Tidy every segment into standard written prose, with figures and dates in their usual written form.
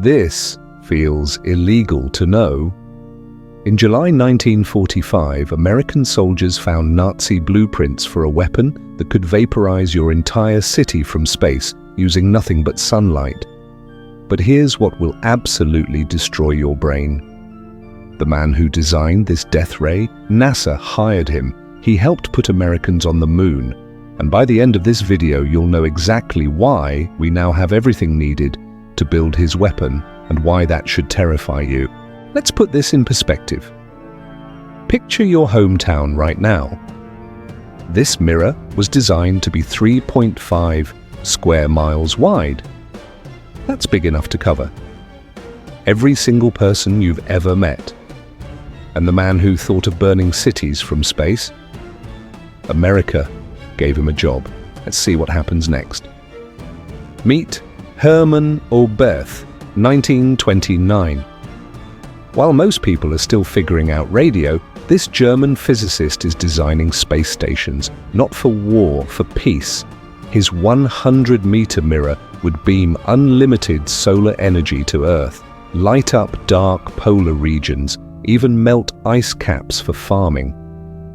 This feels illegal to know. In July 1945, American soldiers found Nazi blueprints for a weapon that could vaporize your entire city from space using nothing but sunlight. But here's what will absolutely destroy your brain. The man who designed this death ray, NASA hired him. He helped put Americans on the moon. And by the end of this video, you'll know exactly why we now have everything needed to build his weapon and why that should terrify you. Let's put this in perspective. Picture your hometown right now. This mirror was designed to be 3.5 square miles wide. That's big enough to cover every single person you've ever met. And the man who thought of burning cities from space? America gave him a job. Let's see what happens next. Meet Hermann Oberth, 1929. While most people are still figuring out radio, this German physicist is designing space stations, not for war, for peace. His 100-meter mirror would beam unlimited solar energy to Earth, light up dark polar regions, even melt ice caps for farming.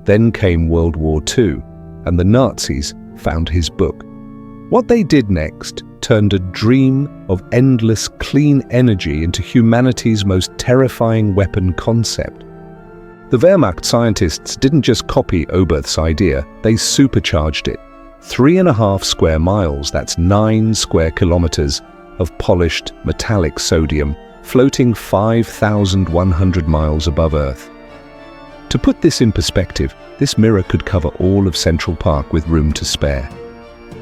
Then came World War II, and the Nazis found his book. What they did next turned a dream of endless clean energy into humanity's most terrifying weapon concept. The Wehrmacht scientists didn't just copy Oberth's idea, they supercharged it. 3.5 square miles, that's 9 square kilometers, of polished metallic sodium floating 5,100 miles above Earth. To put this in perspective, this mirror could cover all of Central Park with room to spare.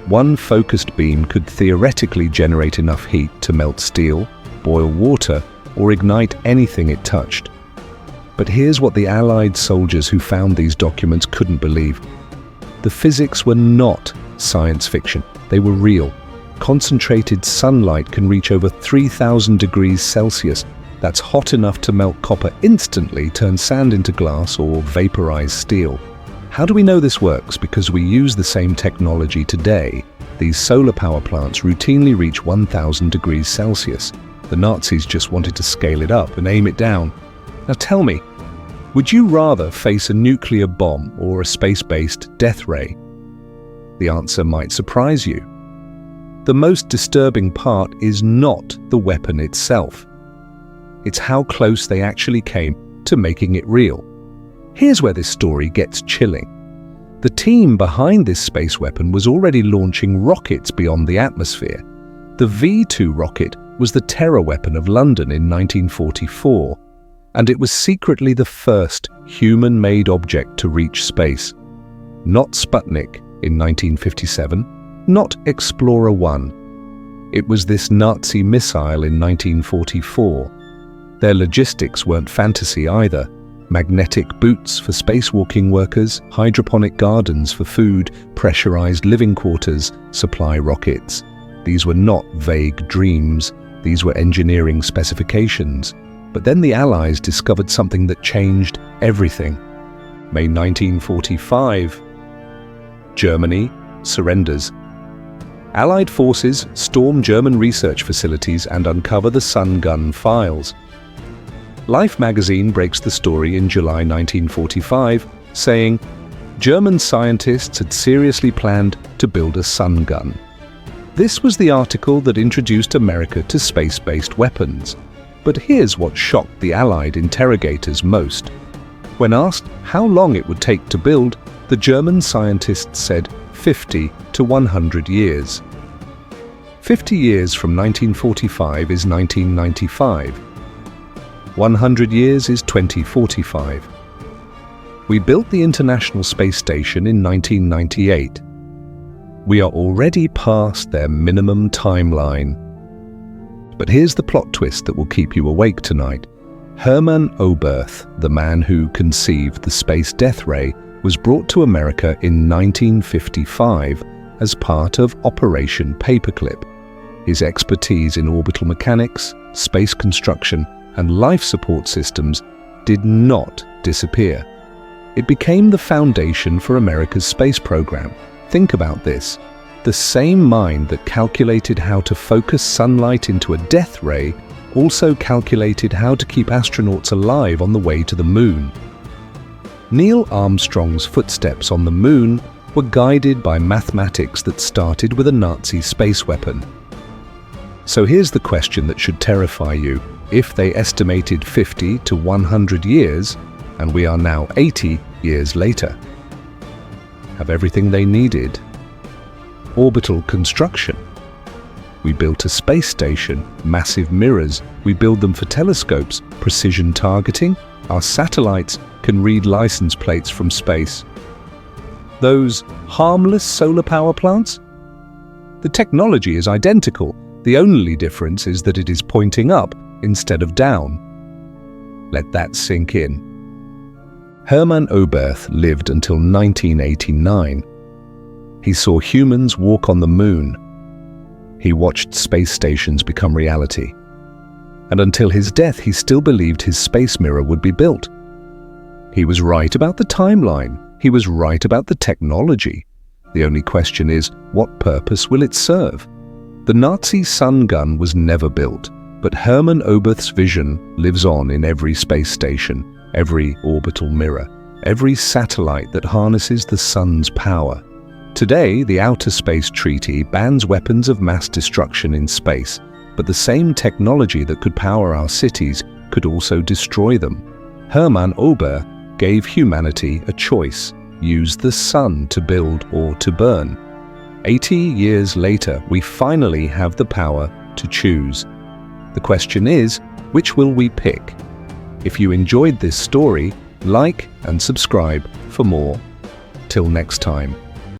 One focused beam could theoretically generate enough heat to melt steel, boil water, or ignite anything it touched. But here's what the Allied soldiers who found these documents couldn't believe. The physics were not science fiction, they were real. Concentrated sunlight can reach over 3,000 degrees Celsius. That's hot enough to melt copper instantly, turn sand into glass, or vaporize steel. How do we know this works? Because we use the same technology today. These solar power plants routinely reach 1,000 degrees Celsius. The Nazis just wanted to scale it up and aim it down. Now tell me, would you rather face a nuclear bomb or a space-based death ray? The answer might surprise you. The most disturbing part is not the weapon itself. It's how close they actually came to making it real. Here's where this story gets chilling. The team behind this space weapon was already launching rockets beyond the atmosphere. The V-2 rocket was the terror weapon of London in 1944, and it was secretly the first human-made object to reach space. Not Sputnik in 1957, not Explorer 1. It was this Nazi missile in 1944. Their logistics weren't fantasy either. Magnetic boots for spacewalking workers, hydroponic gardens for food, pressurized living quarters, supply rockets. These were not vague dreams, these were engineering specifications. But then the Allies discovered something that changed everything. May 1945, Germany surrenders. Allied forces storm German research facilities and uncover the Sun gun files. Life magazine breaks the story in July 1945, saying, German scientists had seriously planned to build a sun gun. This was the article that introduced America to space-based weapons. But here's what shocked the Allied interrogators most. When asked how long it would take to build, the German scientists said 50 to 100 years. 50 years from 1945 is 1995. 100 years is 2045. We built the International Space Station in 1998. We are already past their minimum timeline. But here's the plot twist that will keep you awake tonight. Hermann Oberth, the man who conceived the space death ray, was brought to America in 1955 as part of Operation Paperclip. His expertise in orbital mechanics, space construction, and life support systems did not disappear. It became the foundation for America's space program. Think about this. The same mind that calculated how to focus sunlight into a death ray also calculated how to keep astronauts alive on the way to the moon. Neil Armstrong's footsteps on the moon were guided by mathematics that started with a Nazi space weapon. So here's the question that should terrify you. If they estimated 50 to 100 years, and we are now 80 years later, have everything they needed? Orbital construction. We built a space station, massive mirrors, we build them for telescopes, precision targeting, our satellites can read license plates from space. Those harmless solar power plants? The technology is identical, the only difference is that it is pointing up instead of down. Let that sink in. Hermann Oberth lived until 1989. He saw humans walk on the moon. He watched space stations become reality. And until his death, he still believed his space mirror would be built. He was right about the timeline. He was right about the technology. The only question is, what purpose will it serve? The Nazi sun gun was never built, but Hermann Oberth's vision lives on in every space station, every orbital mirror, every satellite that harnesses the sun's power. Today, the Outer Space Treaty bans weapons of mass destruction in space, but the same technology that could power our cities could also destroy them. Hermann Oberth gave humanity a choice: use the sun to build or to burn. 80 years later, we finally have the power to choose. The question is, which will we pick? If you enjoyed this story, like and subscribe for more. Till next time.